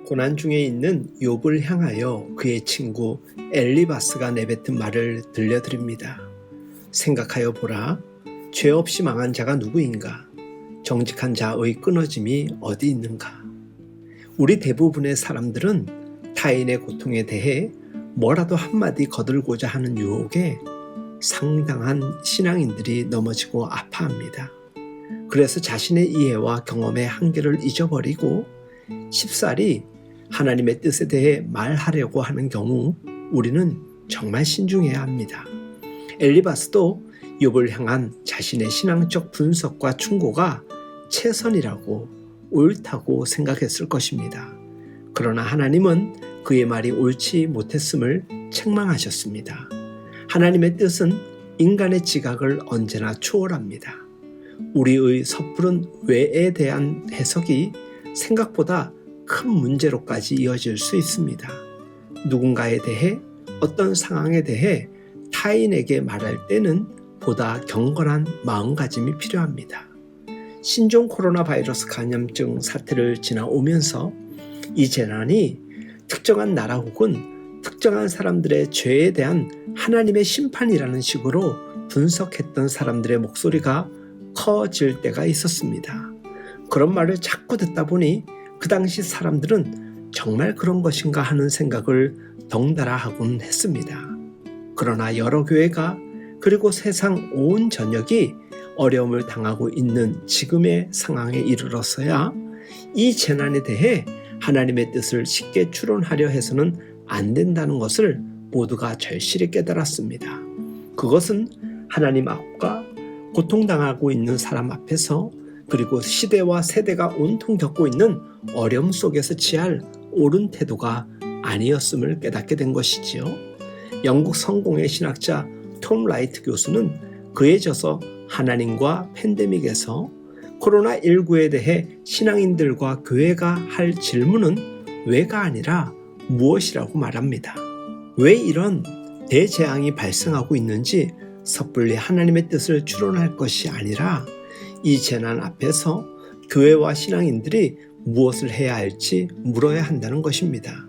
고난 중에 있는 욥을 향하여 그의 친구 엘리바스가 내뱉은 말을 들려드립니다. 생각하여 보라. 죄 없이 망한 자가 누구인가? 정직한 자의 끊어짐이 어디 있는가? 우리 대부분의 사람들은 타인의 고통에 대해 뭐라도 한마디 거들고자 하는 유혹에 상당한 신앙인들이 넘어지고 아파합니다. 그래서 자신의 이해와 경험의 한계를 잊어버리고 쉽사리 하나님의 뜻에 대해 말하려고 하는 경우 우리는 정말 신중해야 합니다. 엘리바스도 욥을 향한 자신의 신앙적 분석과 충고가 최선이라고 옳다고 생각했을 것입니다. 그러나 하나님은 그의 말이 옳지 못했음을 책망하셨습니다. 하나님의 뜻은 인간의 지각을 언제나 초월합니다. 우리의 섣부른 왜에 대한 해석이 생각보다 큰 문제로까지 이어질 수 있습니다. 누군가에 대해 어떤 상황에 대해 타인에게 말할 때는 보다 경건한 마음가짐이 필요합니다. 신종 코로나 바이러스 감염증 사태를 지나오면서 이 재난이 특정한 나라 혹은 특정한 사람들의 죄에 대한 하나님의 심판이라는 식으로 분석했던 사람들의 목소리가 커질 때가 있었습니다. 그런 말을 자꾸 듣다 보니 그 당시 사람들은 정말 그런 것인가 하는 생각을 덩달아 하곤 했습니다. 그러나 여러 교회가 그리고 세상 온 전역이 어려움을 당하고 있는 지금의 상황에 이르러서야 이 재난에 대해 하나님의 뜻을 쉽게 추론하려 해서는 안 된다는 것을 모두가 절실히 깨달았습니다. 그것은 하나님 앞과 고통당하고 있는 사람 앞에서 그리고 시대와 세대가 온통 겪고 있는 어려움 속에서 취할 옳은 태도가 아니었음을 깨닫게 된 것이지요. 영국 성공의 신학자 톰 라이트 교수는 그에 져서 하나님과 팬데믹에서 코로나19에 대해 신앙인들과 교회가 할 질문은 왜가 아니라 무엇이라고 말합니다. 왜 이런 대재앙이 발생하고 있는지 섣불리 하나님의 뜻을 추론할 것이 아니라 이 재난 앞에서 교회와 신앙인들이 무엇을 해야 할지 물어야 한다는 것입니다.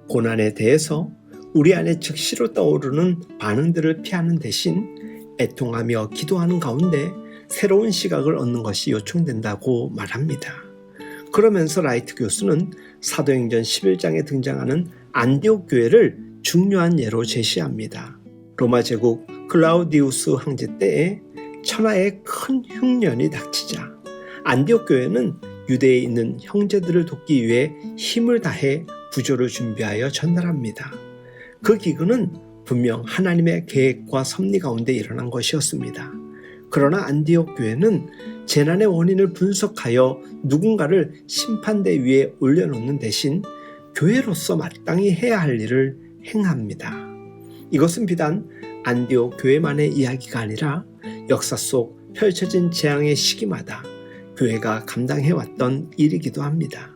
고난에 대해서 우리 안에 즉시로 떠오르는 반응들을 피하는 대신 애통하며 기도하는 가운데 새로운 시각을 얻는 것이 요청된다고 말합니다. 그러면서 라이트 교수는 사도행전 11장에 등장하는 안디옥 교회를 중요한 예로 제시합니다. 로마 제국 클라우디우스 황제 때에 천하에 큰 흉년이 닥치자 안디옥 교회는 유대에 있는 형제들을 돕기 위해 힘을 다해 구조를 준비하여 전달합니다. 그 기근은 분명 하나님의 계획과 섭리 가운데 일어난 것이었습니다. 그러나 안디옥 교회는 재난의 원인을 분석하여 누군가를 심판대 위에 올려놓는 대신 교회로서 마땅히 해야 할 일을 행합니다. 이것은 비단 안디옥 교회만의 이야기가 아니라 역사 속 펼쳐진 재앙의 시기마다 교회가 감당해왔던 일이기도 합니다.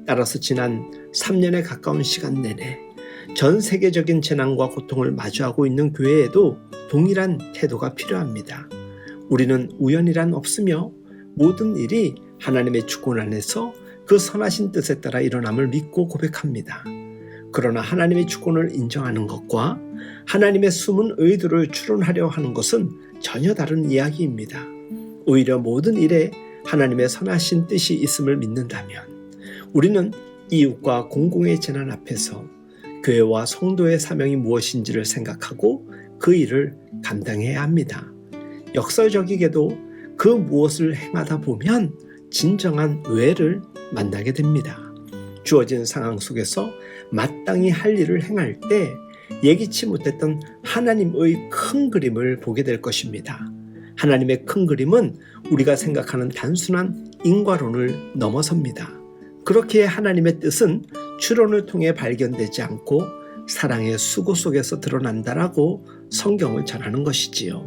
따라서 지난 3년에 가까운 시간 내내 전 세계적인 재난과 고통을 마주하고 있는 교회에도 동일한 태도가 필요합니다. 우리는 우연이란 없으며 모든 일이 하나님의 주권 안에서 그 선하신 뜻에 따라 일어남을 믿고 고백합니다. 그러나 하나님의 주권을 인정하는 것과 하나님의 숨은 의도를 추론하려 하는 것은 전혀 다른 이야기입니다. 오히려 모든 일에 하나님의 선하신 뜻이 있음을 믿는다면 우리는 이웃과 공공의 재난 앞에서 교회와 성도의 사명이 무엇인지를 생각하고 그 일을 감당해야 합니다. 역설적이게도 그 무엇을 행하다 보면 진정한 왜를 만나게 됩니다. 주어진 상황 속에서 마땅히 할 일을 행할 때 예기치 못했던 하나님의 큰 그림을 보게 될 것입니다. 하나님의 큰 그림은 우리가 생각하는 단순한 인과론을 넘어섭니다. 그렇기에 하나님의 뜻은 추론을 통해 발견되지 않고 사랑의 수고 속에서 드러난다라고 성경을 전하는 것이지요.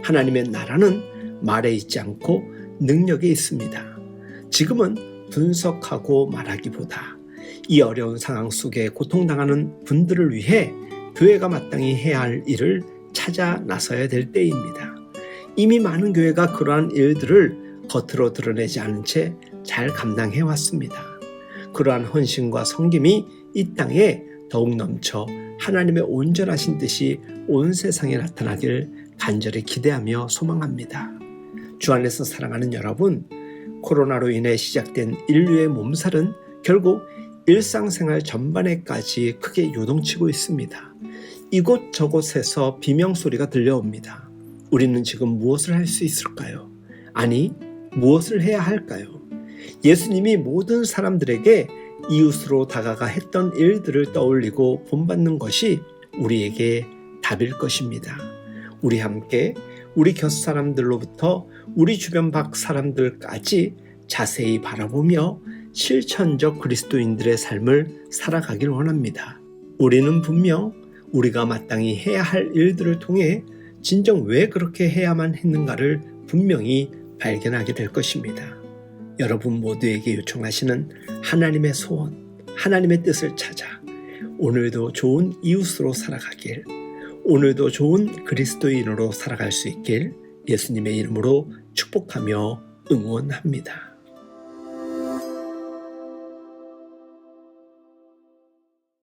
하나님의 나라는 말에 있지 않고 능력에 있습니다. 지금은 분석하고 말하기보다 이 어려운 상황 속에 고통당하는 분들을 위해 교회가 마땅히 해야 할 일을 찾아 나서야 될 때입니다. 이미 많은 교회가 그러한 일들을 겉으로 드러내지 않은 채 잘 감당해 왔습니다. 그러한 헌신과 섬김이 이 땅에 더욱 넘쳐 하나님의 온전하신 뜻이 온 세상에 나타나길 간절히 기대하며 소망합니다. 주 안에서 사랑하는 여러분, 코로나로 인해 시작된 인류의 몸살은 결국 일상생활 전반에까지 크게 요동치고 있습니다. 이곳저곳에서 비명소리가 들려옵니다. 우리는 지금 무엇을 할 수 있을까요? 아니, 무엇을 해야 할까요? 예수님이 모든 사람들에게 이웃으로 다가가 했던 일들을 떠올리고 본받는 것이 우리에게 답일 것입니다. 우리 함께 우리 곁 사람들로부터 우리 주변 밖 사람들까지 자세히 바라보며 실천적 그리스도인들의 삶을 살아가길 원합니다. 우리는 분명 우리가 마땅히 해야 할 일들을 통해 진정 왜 그렇게 해야만 했는가를 분명히 발견하게 될 것입니다. 여러분 모두에게 요청하시는 하나님의 소원, 하나님의 뜻을 찾아 오늘도 좋은 이웃으로 살아가길, 오늘도 좋은 그리스도인으로 살아갈 수 있길 예수님의 이름으로 축복하며 응원합니다.